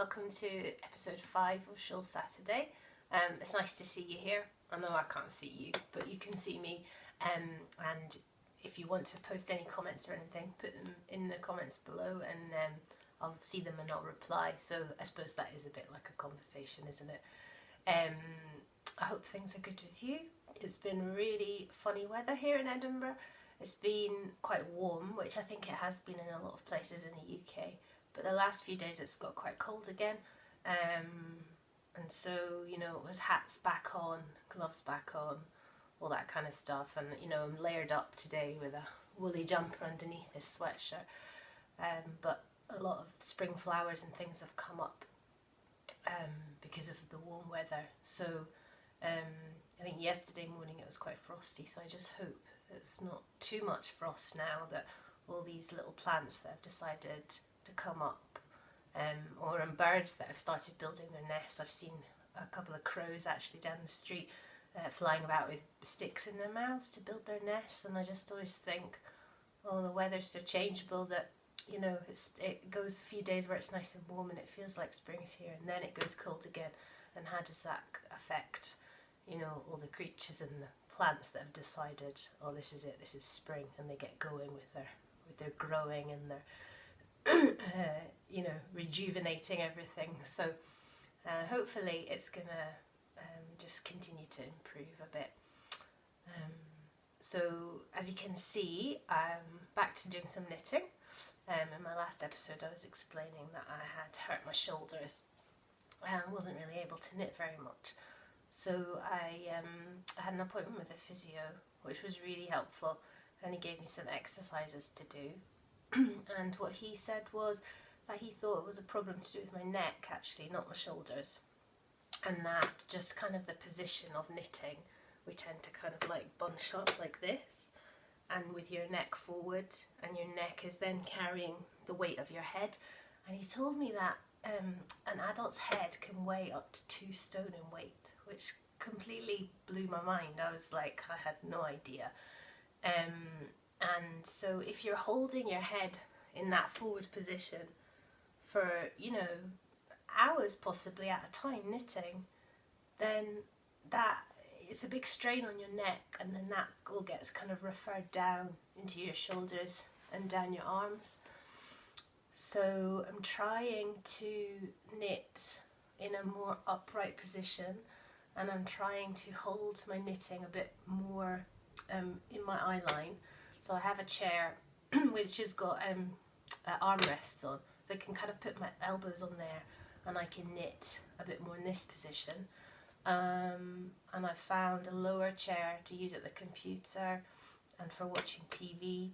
welcome to episode 5 of Shawl Saturday. It's nice to see you here. I know I can't see you, but you can see me. And if you want to post any comments or anything, put them in the comments below and I'll see them and I'll reply. So I suppose that is a bit like a conversation, isn't it? I hope things are good with you. It's been really funny weather here in Edinburgh. It's been quite warm, which I think it has been in a lot of places in the UK. But the last few days it's got quite cold again. And so, you know, it was hats back on, gloves back on, all that kind of stuff. And, you know, I'm layered up today with a woolly jumper underneath this sweatshirt. But a lot of spring flowers and things have come up because of the warm weather. So I think yesterday morning it was quite frosty, so I just hope it's not too much frost now, that all these little plants that have decided to come up, or birds that have started building their nests. I've seen a couple of crows actually down the street flying about with sticks in their mouths to build their nests, and I just always think, oh, the weather's so changeable that, you know, it goes a few days where it's nice and warm and it feels like spring's here, and then it goes cold again. And how does that affect, you know, all the creatures and the plants that have decided, oh, this is it, this is spring, and they get going with their growing and their you know, rejuvenating everything. So hopefully it's gonna just continue to improve a bit. So as you can see, I'm back to doing some knitting. In my last episode I was explaining that I had hurt my shoulders and wasn't really able to knit very much. So I had an appointment with a physio, which was really helpful, and he gave me some exercises to do. And what he said was that he thought it was a problem to do with my neck, actually, not my shoulders. And that just kind of the position of knitting, we tend to kind of like bunch up like this, and with your neck forward, and your neck is then carrying the weight of your head. And he told me that an adult's head can weigh up to 2 stone in weight, which completely blew my mind. I was like, I had no idea. And so if you're holding your head in that forward position for, you know, hours possibly at a time knitting, then that it's a big strain on your neck, and then that all gets kind of referred down into your shoulders and down your arms. So I'm trying to knit in a more upright position, and I'm trying to hold my knitting a bit more in my eye line. So I have a chair which has got armrests on, so I can kind of put my elbows on there and I can knit a bit more in this position. And I found a lower chair to use at the computer and for watching TV.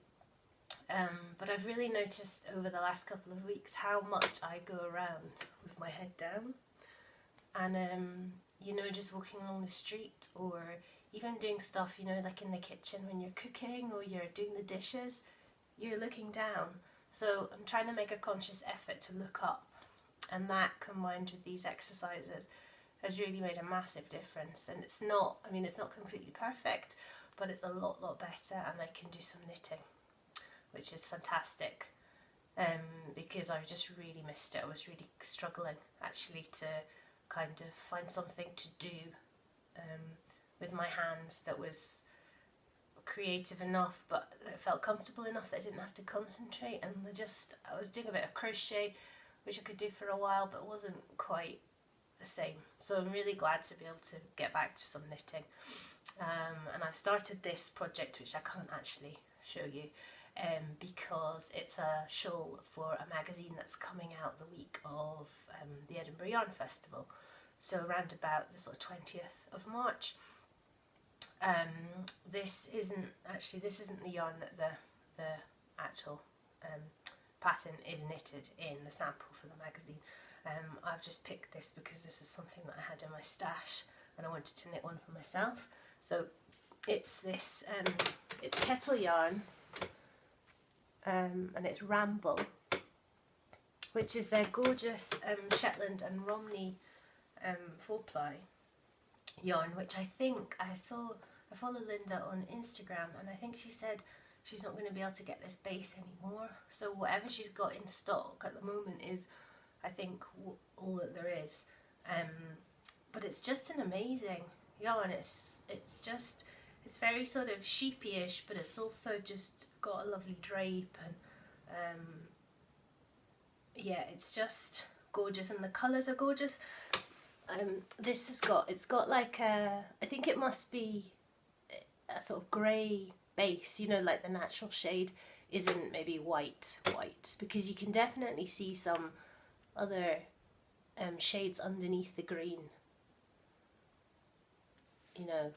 But I've really noticed over the last couple of weeks how much I go around with my head down. And you know, just walking along the street, or even doing stuff, you know, like in the kitchen when you're cooking or you're doing the dishes, you're looking down. So I'm trying to make a conscious effort to look up, and that combined with these exercises has really made a massive difference. And it's not, I mean, it's not completely perfect, but it's a lot better, and I can do some knitting, which is fantastic, because I just really missed it. I was really struggling actually to kind of find something to do with my hands that was creative enough, but it felt comfortable enough that I didn't have to concentrate. And I was doing a bit of crochet, which I could do for a while, but wasn't quite the same. So I'm really glad to be able to get back to some knitting. And I've started this project, which I can't actually show you, because it's a shawl for a magazine that's coming out the week of the Edinburgh Yarn Festival, so around about the sort of 20th of March. This isn't the yarn that the actual pattern is knitted in, the sample for the magazine. I've just picked this because this is something that I had in my stash and I wanted to knit one for myself. So it's this, it's kettle yarn, and it's Ramble, which is their gorgeous Shetland and Romney 4-ply yarn, which I think I follow Linda on Instagram, and I think she said she's not going to be able to get this base anymore. So whatever she's got in stock at the moment is, I think, all that there is. But it's just an amazing yarn. It's very sort of sheepyish, but it's also just got a lovely drape, and yeah, it's just gorgeous, and the colours are gorgeous. It's got like a, I think it must be a sort of grey base, you know, like the natural shade isn't maybe white, because you can definitely see some other shades underneath the green, you know,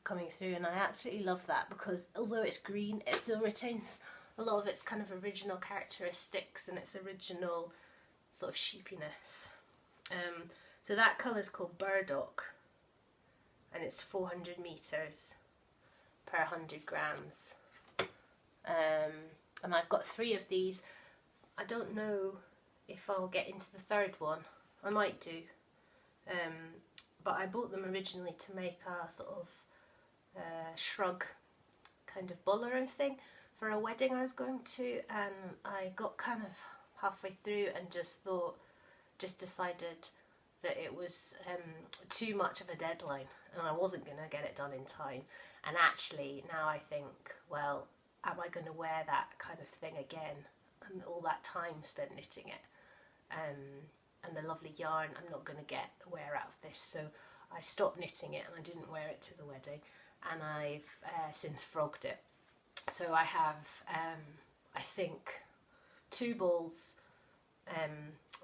coming through, and I absolutely love that, because although it's green, it still retains a lot of its kind of original characteristics and its original sort of sheepiness. So that colour is called Burdock, and it's 400 metres per 100 grams. And I've got 3 of these. I don't know if I'll get into the third one. I might do. But I bought them originally to make a sort of shrug kind of bolero thing for a wedding I was going to, and I got kind of halfway through and just decided that it was too much of a deadline and I wasn't going to get it done in time. And actually now I think, well, am I going to wear that kind of thing again? And all that time spent knitting it, and the lovely yarn, I'm not going to get wear out of this. So I stopped knitting it and I didn't wear it to the wedding, and I've since frogged it. So I have, I think, 2 balls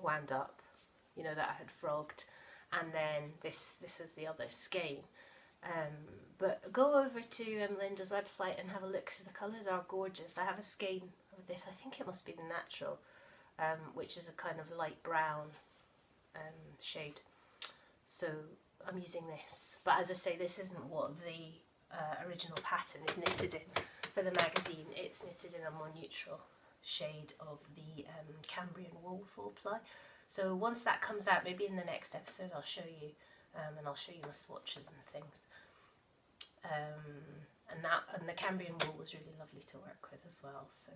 wound up, you know, that I had frogged, and then this is the other skein. But go over to Linda's website and have a look, because the colours are gorgeous. I have a skein of this, I think it must be the natural, which is a kind of light brown shade. So I'm using this, but as I say, this isn't what the original pattern is knitted in for the magazine. It's knitted in a more neutral shade of the Cambrian wool 4-ply. So once that comes out, maybe in the next episode I'll show you, and I'll show you my swatches and things. And the Cambrian wool was really lovely to work with as well. So,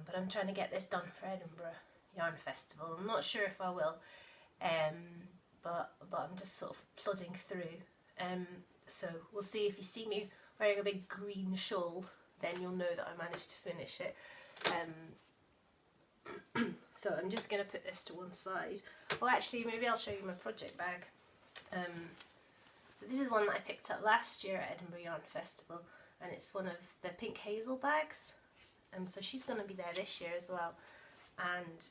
but I'm trying to get this done for Edinburgh Yarn Festival. I'm not sure if I will, but I'm just sort of plodding through. So we'll see. If you see me wearing a big green shawl, then you'll know that I managed to finish it. So I'm just going to put this to one side. Oh, actually, maybe I'll show you my project bag. So this is one that I picked up last year at Edinburgh Yarn Festival, and it's one of the pink hazel bags. So she's going to be there this year as well. And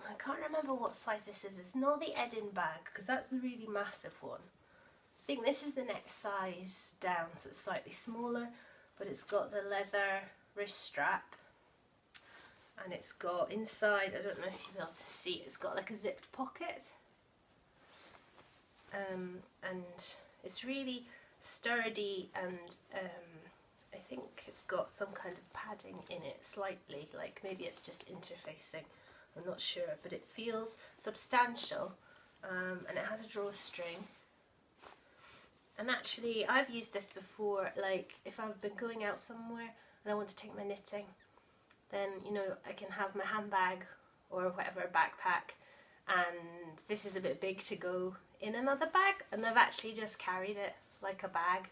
I can't remember what size this is. It's not the Edin bag, because that's the really massive one. I think this is the next size down, so it's slightly smaller, but it's got the leather wrist strap. And it's got inside, I don't know if you'll be able to see, it's got like a zipped pocket. And it's really sturdy, and I think it's got some kind of padding in it slightly, like maybe it's just interfacing, I'm not sure, but it feels substantial, and it has a drawstring. And actually I've used this before, like if I've been going out somewhere and I want to take my knitting, then, you know, I can have my handbag or whatever backpack, and this is a bit big to go in another bag, and I've actually just carried it like a bag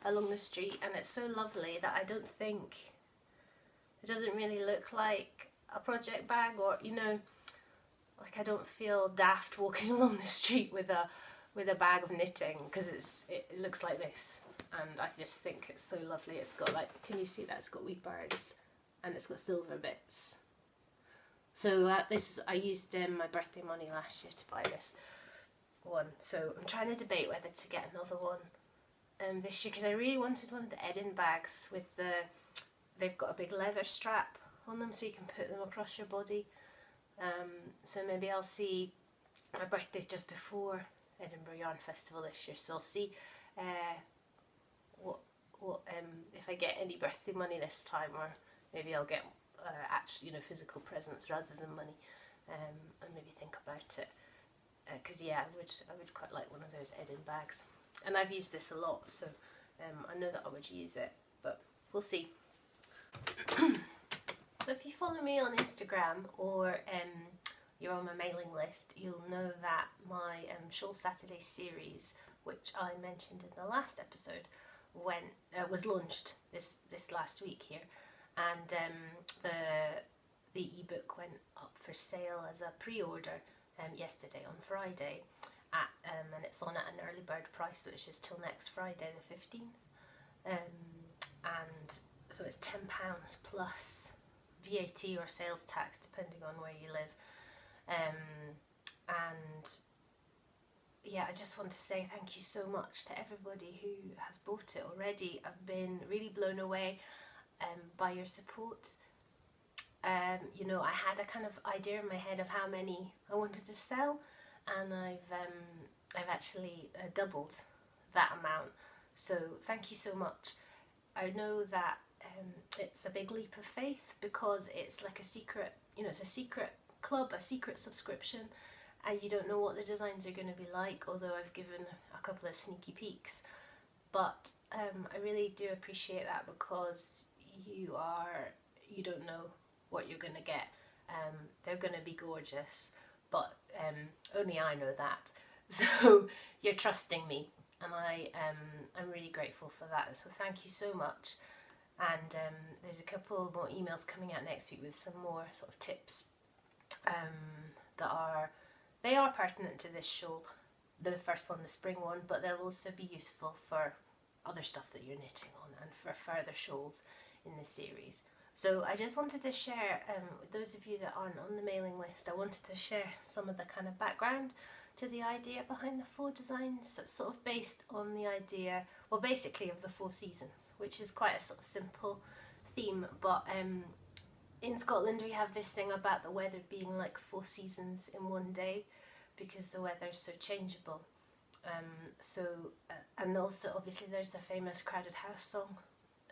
along the street, and it's so lovely that I don't think, it doesn't really look like a project bag, or, you know, like I don't feel daft walking along the street with a bag of knitting, because it looks like this, and I just think it's so lovely. It's got, like, can you see that? It's got wee birds, and it's got silver bits. So I used my birthday money last year to buy this one. So I'm trying to debate whether to get another one this year, because I really wanted one of the Edin bags with they've got a big leather strap on them, so you can put them across your body. So maybe I'll see. My birthday's just before Edinburgh Yarn Festival this year, so I'll see what if I get any birthday money this time, or maybe I'll get actual, you know, physical presents rather than money, and maybe think about it, because yeah, I would quite like one of those Edin bags, and I've used this a lot, so I know that I would use it, but we'll see. So if you follow me on Instagram or you're on my mailing list, you'll know that my Shawl Saturday series, which I mentioned in the last episode, was launched this last week here, and the ebook went up for sale as a pre-order yesterday on Friday, and it's on at an early bird price, which is till next Friday the 15th, and so it's £10 plus VAT or sales tax depending on where you live, and yeah, I just want to say thank you so much to everybody who has bought it already. I've been really blown away by your support. You know, I had a kind of idea in my head of how many I wanted to sell, and I've actually doubled that amount. So thank you so much. I know that it's a big leap of faith because it's like a secret, you know, it's a secret club, a secret subscription, and you don't know what the designs are going to be like, although I've given a couple of sneaky peeks. But I really do appreciate that, because you don't know what you're going to get. They're going to be gorgeous, but only I know that. So you're trusting me, and I'm really grateful for that. So thank you so much. And there's a couple more emails coming out next week with some more sort of tips they are pertinent to this shawl. The first one, the spring one, but they'll also be useful for other stuff that you're knitting on and for further shawls in this series. So I just wanted to share, with those of you that aren't on the mailing list, I wanted to share some of the kind of background to the idea behind the 4 designs, sort of based on the idea, well, basically of the 4 seasons, which is quite a sort of simple theme, but in Scotland we have this thing about the weather being like 4 seasons in one day, because the weather's so changeable. And also obviously there's the famous Crowded House song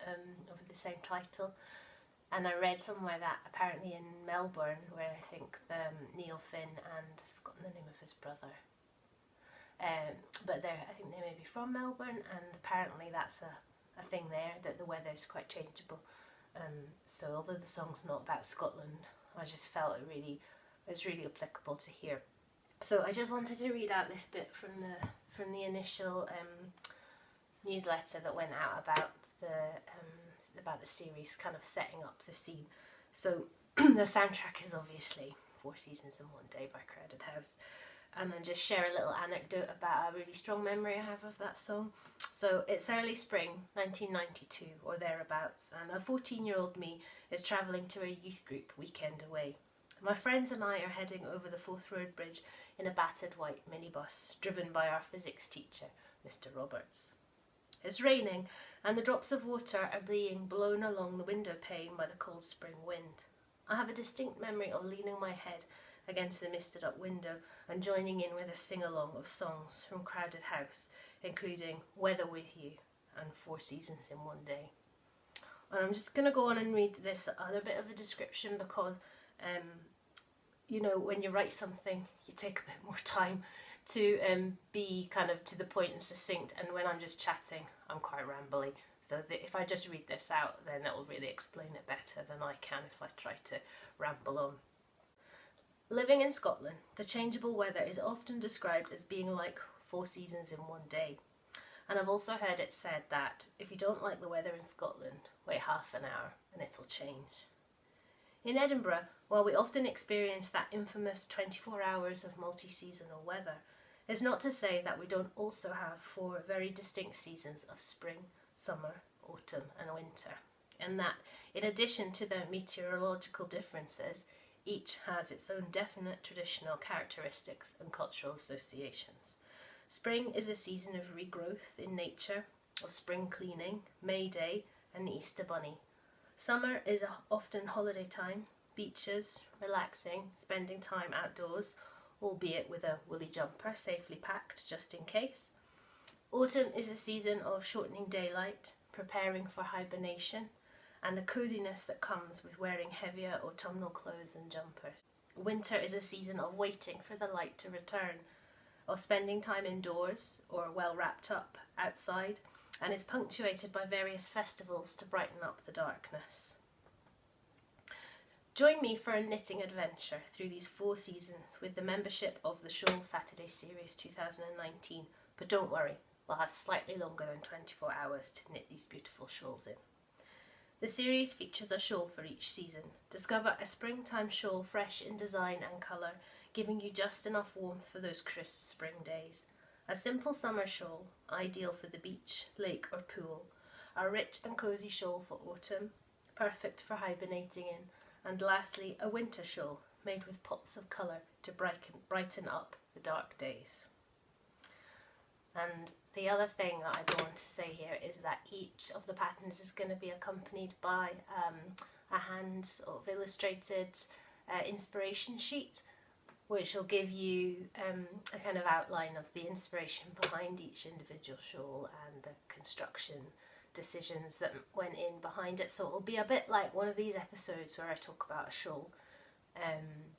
of the same title. And I read somewhere that apparently in Melbourne, where I think Neil Finn and I've forgotten the name of his brother, but I think they may be from Melbourne, and apparently that's a thing there, that the weather's quite changeable. So although the song's not about Scotland, I just felt it was really applicable to here. So I just wanted to read out this bit from the initial newsletter that went out about the series, kind of setting up the scene. So the soundtrack is obviously 4 Seasons in One Day by Crowded House, and I'll just share a little anecdote about a really strong memory I have of that song. So it's early spring 1992 or thereabouts, and a 14-year-old me is travelling to a youth group weekend away. My friends and I are heading over the Forth Road Bridge in a battered white minibus driven by our physics teacher, Mr. Roberts. It's raining, and the drops of water are being blown along the window pane by the cold spring wind. I have a distinct memory of leaning my head against the misted up window and joining in with a sing-along of songs from Crowded House, including Weather With You and 4 Seasons in One Day. And I'm just going to go on and read this other bit of a description, because you know, when you write something you take a bit more time to be kind of to the point and succinct, and when I'm just chatting I'm quite rambly, so if I just read this out then it will really explain it better than I can if I try to ramble on. Living in Scotland, the changeable weather is often described as being like 4 seasons in one day, and I've also heard it said that if you don't like the weather in Scotland, wait half an hour and it'll change. In Edinburgh, while we often experience that infamous 24 hours of multi-seasonal weather, it's not to say that we don't also have 4 very distinct seasons of spring, summer, autumn and winter, and that, in addition to the meteorological differences, each has its own definite traditional characteristics and cultural associations. Spring is a season of regrowth in nature, of spring cleaning, May Day and the Easter Bunny. Summer is often holiday time, beaches, relaxing, spending time outdoors, albeit with a woolly jumper safely packed just in case. Autumn is a season of shortening daylight, preparing for hibernation, and the coziness that comes with wearing heavier autumnal clothes and jumpers. Winter is a season of waiting for the light to return, of spending time indoors or well wrapped up outside, and is punctuated by various festivals to brighten up the darkness. Join me for a knitting adventure through these 4 seasons with the membership of the Shawl Saturday Series 2019. But don't worry, we'll have slightly longer than 24 hours to knit these beautiful shawls in. The series features a shawl for each season. Discover a springtime shawl fresh in design and colour, giving you just enough warmth for those crisp spring days. A simple summer shawl, ideal for the beach, lake or pool. A rich and cosy shawl for autumn, perfect for hibernating in. And lastly, a winter shawl made with pops of colour to brighten up the dark days. And the other thing that I go on to say here is that each of the patterns is going to be accompanied by a hand sort of illustrated inspiration sheet, which will give you a kind of outline of the inspiration behind each individual shawl and the construction decisions that went in behind it. So it'll be a bit like one of these episodes where I talk about a shawl,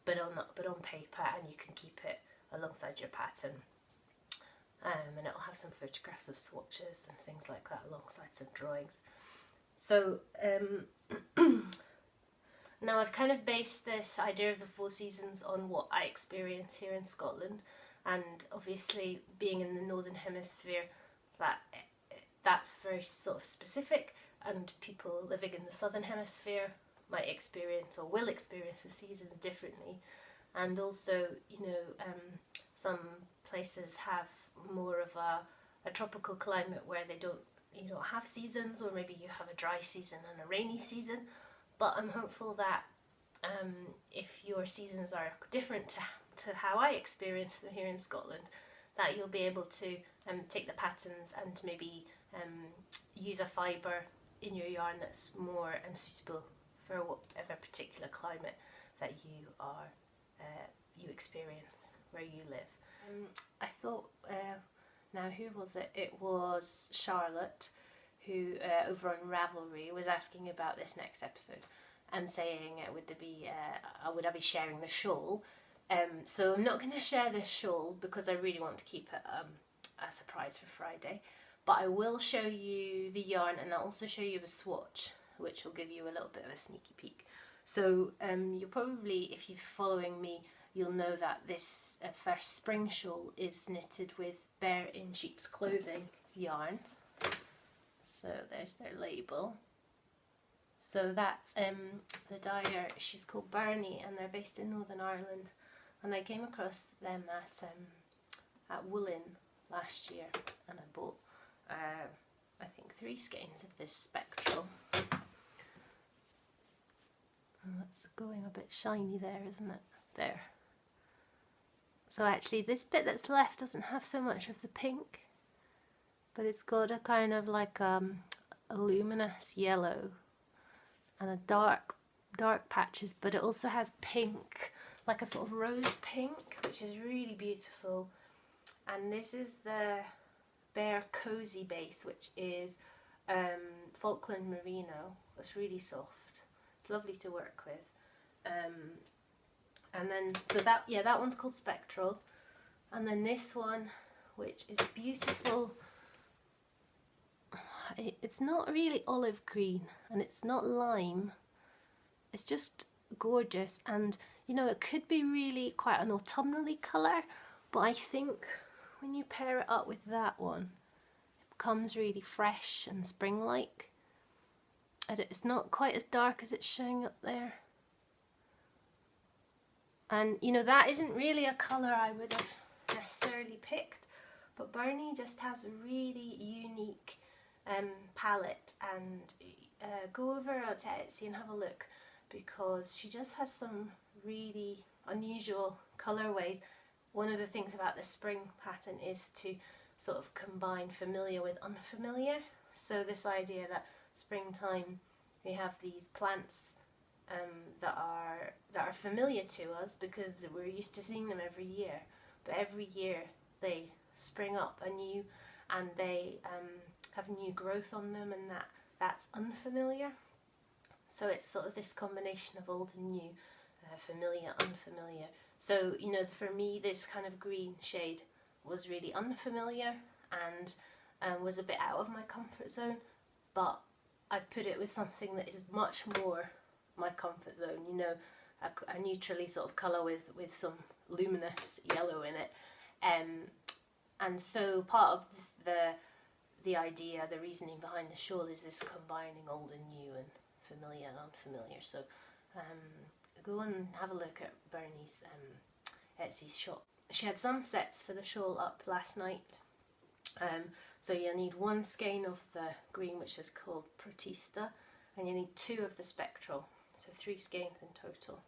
but on paper, and you can keep it alongside your pattern. And it'll have some photographs of swatches and things like that alongside some drawings. So now I've kind of based this idea of the 4 seasons on what I experience here in Scotland, and obviously being in the Northern Hemisphere, that's very sort of specific, and people living in the Southern Hemisphere might experience or will experience the seasons differently. And also, some places have more of a tropical climate where you don't have seasons, or maybe you have a dry season and a rainy season. But I'm hopeful that if your seasons are different to how I experience them here in Scotland, that you'll be able to take the patterns and maybe use a fibre in your yarn that's more suitable for whatever particular climate that you experience where you live. I thought, now who was it? It was Charlotte, who over on Ravelry was asking about this next episode and saying would I be sharing the shawl? So I'm not going to share this shawl because I really want to keep it a surprise for Friday. But I will show you the yarn, and I'll also show you a swatch, which will give you a little bit of a sneaky peek. So you'll probably, if you're following me, you'll know that this first spring shawl is knitted with Bear in Sheep's Clothing yarn. So there's their label. So that's the dyer, she's called Bernie, and they're based in Northern Ireland. And I came across them at Woolin last year, and I bought I think 3 skeins of this spectral. And that's going a bit shiny there, isn't it? There. So actually this bit that's left doesn't have so much of the pink, but it's got a kind of like a luminous yellow and a dark patches, but it also has pink, like a sort of rose pink, which is really beautiful. And this is the Bear Cozy base, which is Falkland Merino. It's really soft. It's lovely to work with. And then, so that one's called Spectral. And then this one, which is beautiful. It's not really olive green, and it's not lime. It's just gorgeous, and it could be really quite an autumnally colour, but I think when you pair it up with that one, it becomes really fresh and spring-like. It's not quite as dark as it's showing up there. And that isn't really a colour I would have necessarily picked, but Bernie just has a really unique palette, and go over to Etsy and have a look, because she just has some really unusual colourways. One of the things about the spring pattern is to sort of combine familiar with unfamiliar. So this idea that springtime we have these plants that are familiar to us because we're used to seeing them every year, but every year they spring up anew, and they have new growth on them, and that's unfamiliar. So it's sort of this combination of old and new, familiar, unfamiliar. So for me, this kind of green shade was really unfamiliar and was a bit out of my comfort zone, but I've put it with something that is much more my comfort zone, you know, a neutrally sort of colour with some luminous yellow in it. And so part of the idea, the reasoning behind the shawl is this combining old and new and familiar and unfamiliar. So go and have a look at Bernie's Etsy shop. She had some sets for the shawl up last night. So you'll need one skein of the green, which is called Protista, and you need 2 of the spectral, so 3 skeins in total.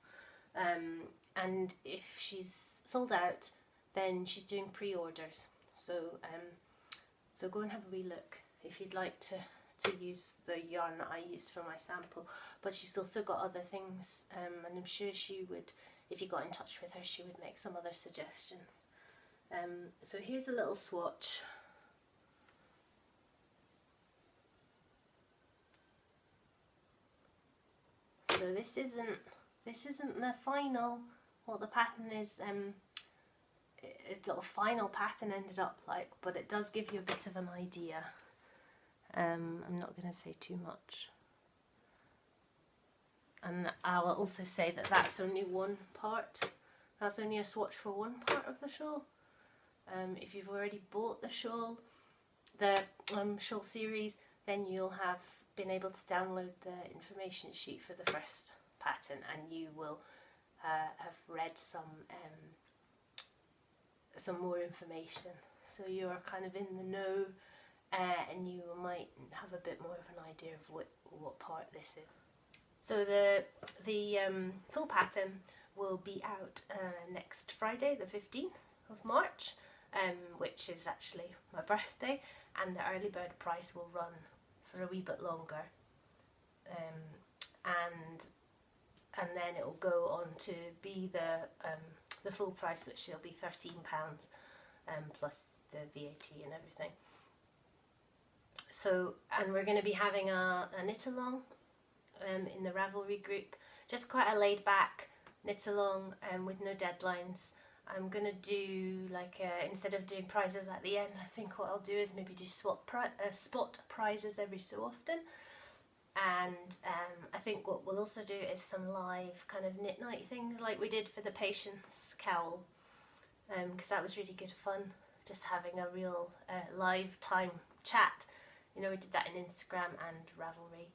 And if she's sold out, then she's doing pre-orders. So so go and have a wee look if you'd like to use the yarn that I used for my sample. But she's also got other things, and I'm sure she would, if you got in touch with her, she would make some other suggestions. So here's a little swatch. So this isn't the final, what the pattern is, it's sort of final pattern ended up like, but it does give you a bit of an idea. I'm not going to say too much. And I will also say that that's only one part. That's only a swatch for one part of the shawl. If you've already bought the shawl, the shawl series, then you'll have been able to download the information sheet for the first pattern, and you will have read some more information. So you're kind of in the know, and you might have a bit more of an idea of what part this is. So the full pattern will be out next Friday, the 15th of March, which is actually my birthday, and the early bird price will run for a wee bit longer, and then it will go on to be the full price, which will be £13, plus the VAT and everything. So, and we're going to be having a knit along in the Ravelry group, just quite a laid back knit along with no deadlines. I'm going to do like instead of doing prizes at the end, I think what I'll do is maybe do spot prizes every so often. And I think what we'll also do is some live kind of knit night things like we did for the Patience cowl, because that was really good fun, just having a real live time chat. You know, we did that in Instagram and Ravelry.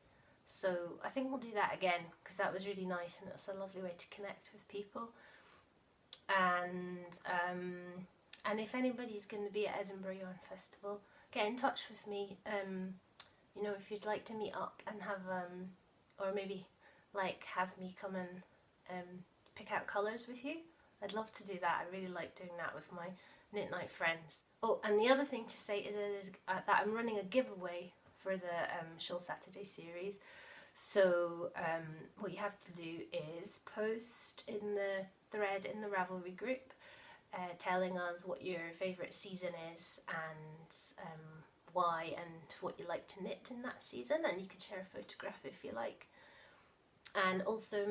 So I think we'll do that again, because that was really nice and it's a lovely way to connect with people. And if anybody's going to be at Edinburgh Yarn Festival, get in touch with me. You know, if you'd like to meet up and have, or maybe like have me come and pick out colours with you, I'd love to do that. I really like doing that with my knit night friends. Oh, and the other thing to say is that I'm running a giveaway for the Shawl Saturday series. So what you have to do is post in the thread in the Ravelry group telling us what your favourite season is and why and what you like to knit in that season, and you can share a photograph if you like. And also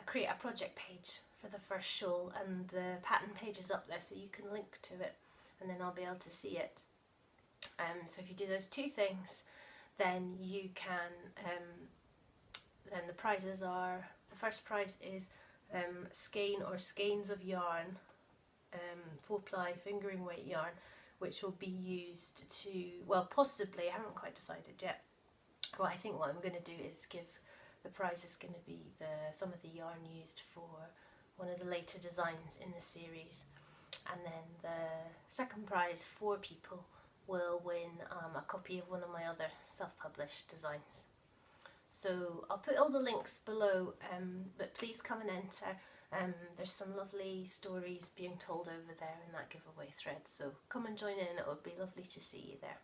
create a project page for the first shawl, and the pattern page is up there so you can link to it and then I'll be able to see it. So if you do those 2 things, then you can then the prizes are, the first prize is skein or skeins of yarn, 4-ply fingering weight yarn, which will be used to, well, possibly, I haven't quite decided yet. Well, I think what I'm going to do is the prize is going to be some of the yarn used for one of the later designs in the series. And then the second prize, 4 people will win a copy of one of my other self-published designs. So I'll put all the links below, but please come and enter. There's some lovely stories being told over there in that giveaway thread, so come and join in, it would be lovely to see you there.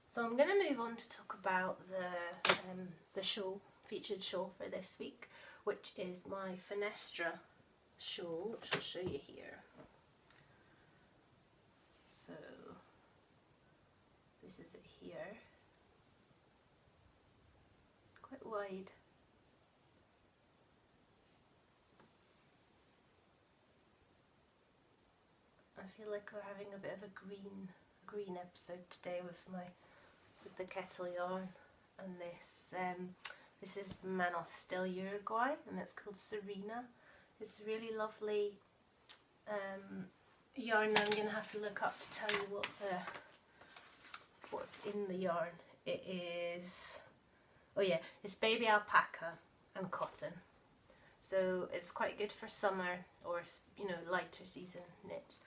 So I'm going to move on to talk about the shawl, featured shawl for this week, which is my Fenestra shawl, which I'll show you here. So this is it here, quite wide. I feel like we're having a bit of a green episode today with the kettle yarn and this. This is Manos Still Uruguay, and it's called Serena. It's really lovely yarn. I'm going to have to look up to tell you what's in the yarn. It is, oh yeah, it's baby alpaca and cotton. So it's quite good for summer or, you know, lighter season knits,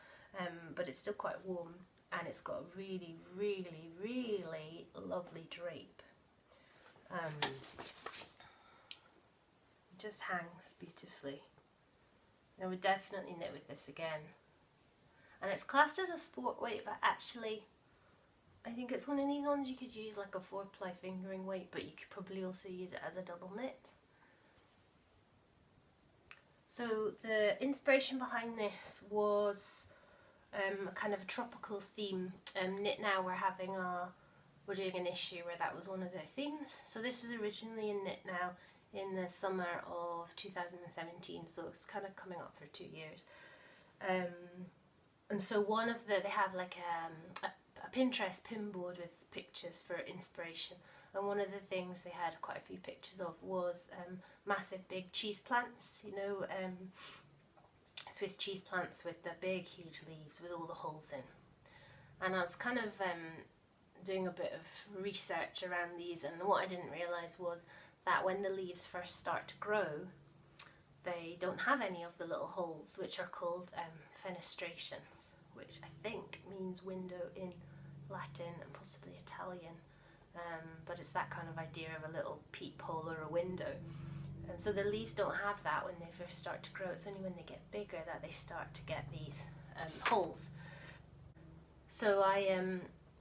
but it's still quite warm, and it's got a really, really, really lovely drape. It just hangs beautifully. I would definitely knit with this again. And it's classed as a sport weight, but actually I think it's one of these ones you could use like a 4-ply fingering weight, but you could probably also use it as a double knit. So the inspiration behind this was a kind of a tropical theme. Knit Now we're doing an issue where that was one of their themes. So this was originally in Knit Now in the summer of 2017, so it's kind of coming up for 2 years. And so they have like a Pinterest pin board with pictures for inspiration, and one of the things they had quite a few pictures of was massive big cheese plants, you know, Swiss cheese plants with the big huge leaves with all the holes in. And I was kind of doing a bit of research around these, and what I didn't realise was that when the leaves first start to grow, they don't have any of the little holes, which are called fenestrations, which I think means window in Latin and possibly Italian, but it's that kind of idea of a little peephole or a window. So the leaves don't have that when they first start to grow. It's only when they get bigger that they start to get these holes. So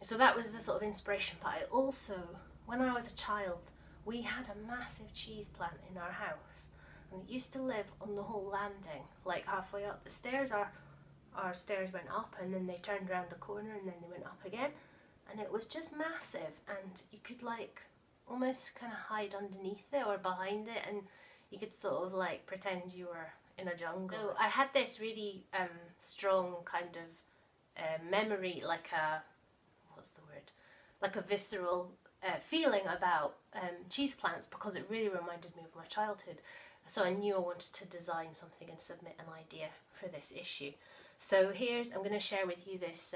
so that was the sort of inspiration. But I also, when I was a child, we had a massive cheese plant in our house, and it used to live on the whole landing, like halfway up the stairs. Our stairs went up, and then they turned around the corner, and then they went up again, and it was just massive, and you could like almost kind of hide underneath it or behind it, and you could sort of like pretend you were in a jungle. So I had this really strong kind of memory, like a, like a visceral feeling about cheese plants, because it really reminded me of my childhood. So I knew I wanted to design something and submit an idea for this issue. So I'm going to share with you this,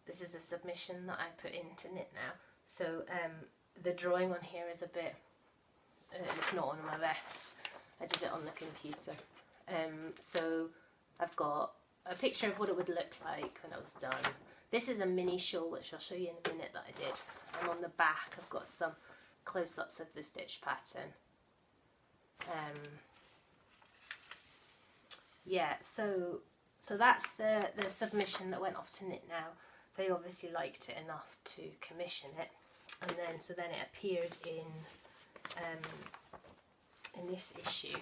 this is a submission that I put into Knit Now. So the drawing on here is a bit, it's not on my vest, I did it on the computer. So I've got a picture of what it would look like when it was done. This is a mini shawl, which I'll show you in a minute, that I did. And on the back I've got some close-ups of the stitch pattern. Yeah, so that's the submission that went off to Knit Now. They obviously liked it enough to commission it, and then it appeared in this issue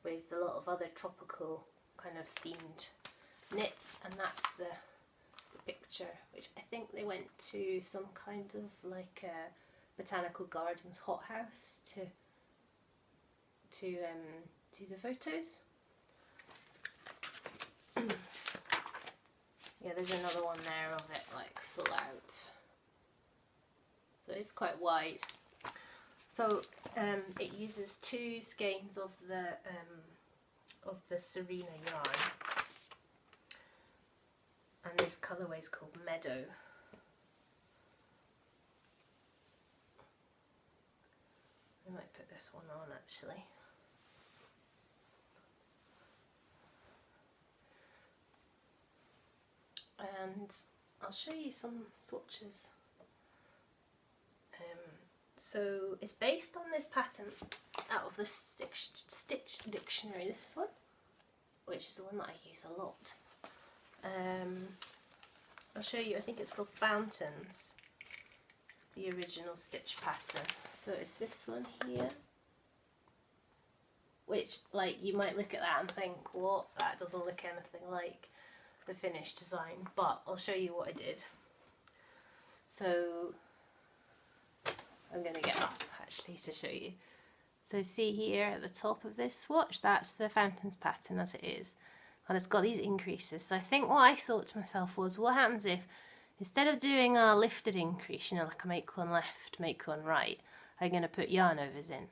with a lot of other tropical kind of themed knits, and that's the picture, which I think they went to some kind of like a botanical gardens hothouse to do the photos. Yeah, there's another one there of it like full out, so it's quite wide. So it uses 2 skeins of the Serena yarn, and this colourway is called Meadow. I might put this one on actually. And I'll show you some swatches. So it's based on this pattern out of the Stitch Dictionary, this one, which is the one that I use a lot. I'll show you, I think it's called Fountains, the original stitch pattern. So it's this one here, which, like, you might look at that and think, what, that doesn't look anything like the finished design, but I'll show you what I did. So I'm going to get up actually to show you. So see here at the top of this swatch, that's the Fountains pattern as it is, and it's got these increases. So I think what I thought to myself was, what happens if instead of doing a lifted increase, you know, like a make one left, make one right, I'm going to put yarn overs in.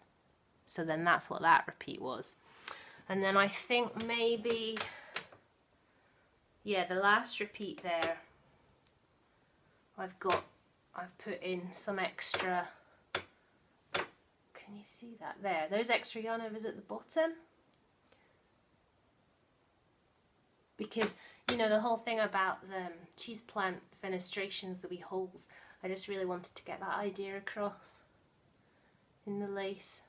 So then that's what that repeat was. And then I think maybe, yeah, the last repeat there, I've put in some extra, can you see that there? Those extra yarn overs at the bottom. Because, you know, the whole thing about the cheese plant fenestrations, the wee holes, I just really wanted to get that idea across in the lace.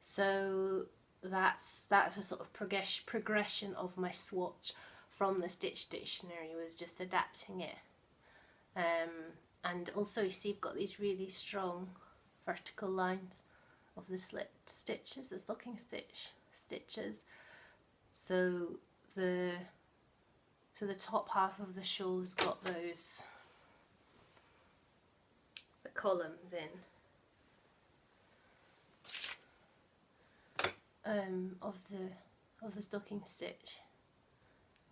So that's a sort of progression of my swatch from the Stitch Dictionary, was just adapting it. And also you see I've got these really strong vertical lines of the slipped stitches, the stocking stitches. So the top half of the shawl has got the columns in of the stocking stitch,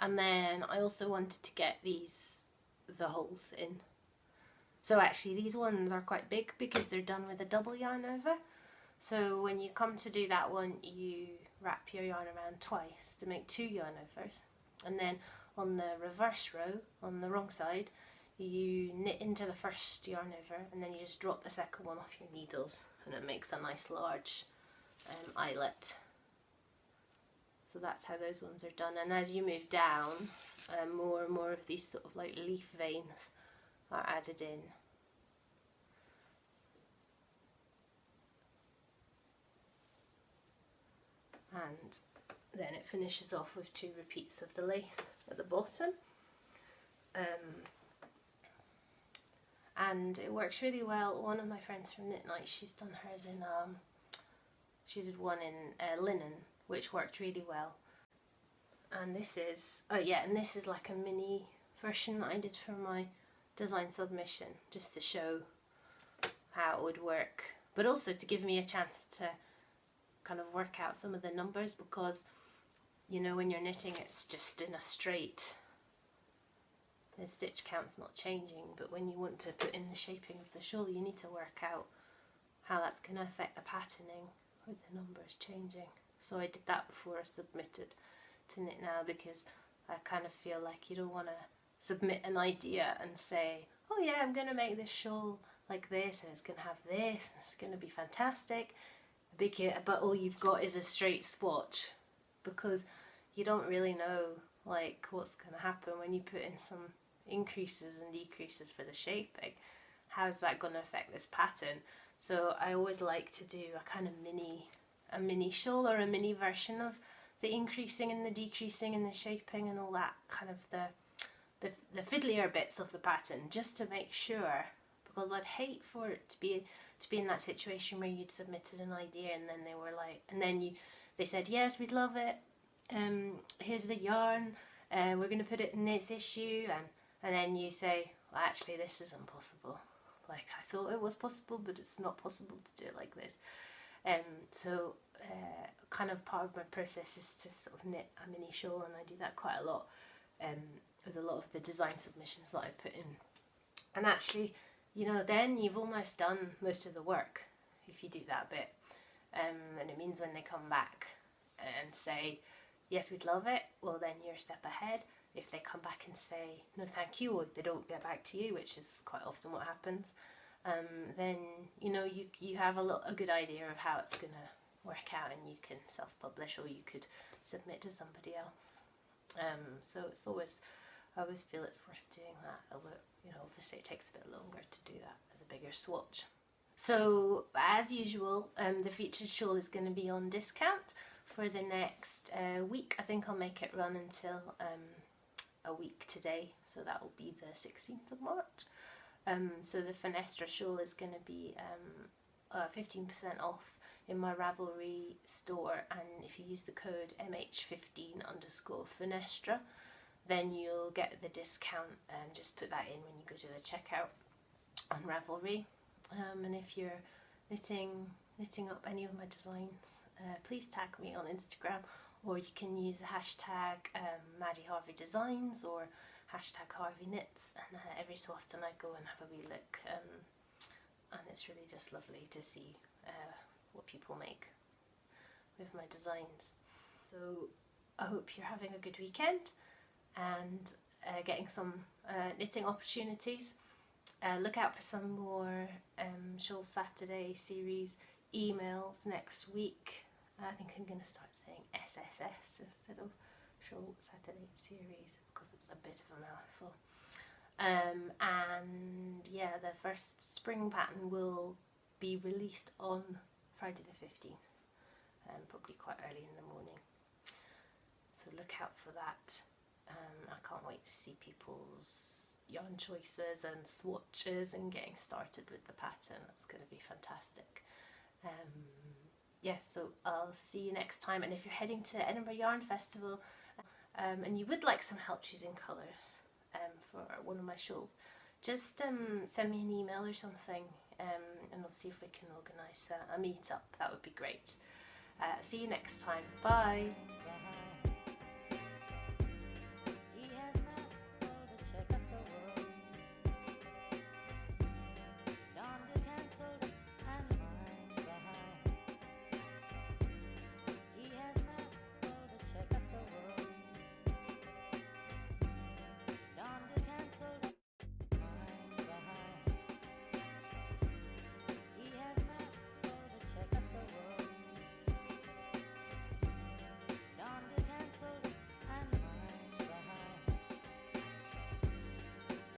and then I also wanted to get the holes in. So actually these ones are quite big because they're done with a double yarn over. So when you come to do that one, you wrap your yarn around twice to make 2 yarn overs, and then on the reverse row, on the wrong side, you knit into the first yarn over and then you just drop the second one off your needles, and it makes a nice large eyelet. So that's how those ones are done. And as you move down, more and more of these sort of like leaf veins are added in. And then it finishes off with 2 repeats of the lace at the bottom. And it works really well. One of my friends from Knit Night, she's done hers in, she did one in linen, which worked really well. And this is, oh yeah, and this is like a mini version that I did for my design submission, just to show how it would work, but also to give me a chance to kind of work out some of the numbers, because you know when you're knitting it's just in a straight, the stitch count's not changing, but when you want to put in the shaping of the shawl you need to work out how that's going to affect the patterning with the numbers changing. So I did that before I submitted to Knit Now, because I kind of feel like you don't want to submit an idea and say, oh yeah, I'm going to make this shawl like this and it's going to have this and it's going to be fantastic, but all you've got is a straight swatch, because you don't really know like what's going to happen when you put in some increases and decreases for the shaping. How's that going to affect this pattern? So I always like to do a kind of mini shawl, or a mini version of the increasing and the decreasing and the shaping and all that kind of the fiddlier bits of the pattern, just to make sure, because I'd hate for it to be in that situation where you'd submitted an idea and then they were like, and then they said yes, we'd love it, here's the yarn, we're going to put it in this issue, and then you say, well, actually this isn't possible, like I thought it was possible but it's not possible to do it like this. So kind of part of my process is to sort of knit a mini shawl, and I do that quite a lot with a lot of the design submissions that I put in. And actually, you know, then you've almost done most of the work if you do that bit, and it means when they come back and say yes, we'd love it, well then you're a step ahead. If they come back and say no thank you, or they don't get back to you, which is quite often what happens, then you know you have a good idea of how it's gonna work out, and you can self-publish or you could submit to somebody else. So it's always, I always feel it's worth doing that, although you know obviously it takes a bit longer to do that as a bigger swatch. So as usual, the featured shawl is going to be on discount for the next week. I think I'll make it run until a week today, so that will be the 16th of March. So the Fenestra shawl is going to be 15% off in my Ravelry store, and if you use the code MH15_Fenestra, then you'll get the discount. Just put that in when you go to the checkout on Ravelry. And if you're knitting up any of my designs, please tag me on Instagram, or you can use the hashtag Maddie Harvey Designs or hashtag Harvey Knits, and every so often I go and have a wee look and it's really just lovely to see what people make with my designs. So I hope you're having a good weekend and getting some knitting opportunities. Look out for some more Shawl Saturday series emails next week. I think I'm going to start saying SSS instead of Shawl Saturday series because it's a bit of a mouthful. And yeah, the first spring pattern will be released on Friday the 15th, probably quite early in the morning. So look out for that. I can't wait to see people's yarn choices and swatches and getting started with the pattern. That's going to be fantastic. Yes, so I'll see you next time. And if you're heading to Edinburgh Yarn Festival and you would like some help choosing colours for one of my shawls, just send me an email or something, and we'll see if we can organise a meet-up. That would be great. See you next time. Bye!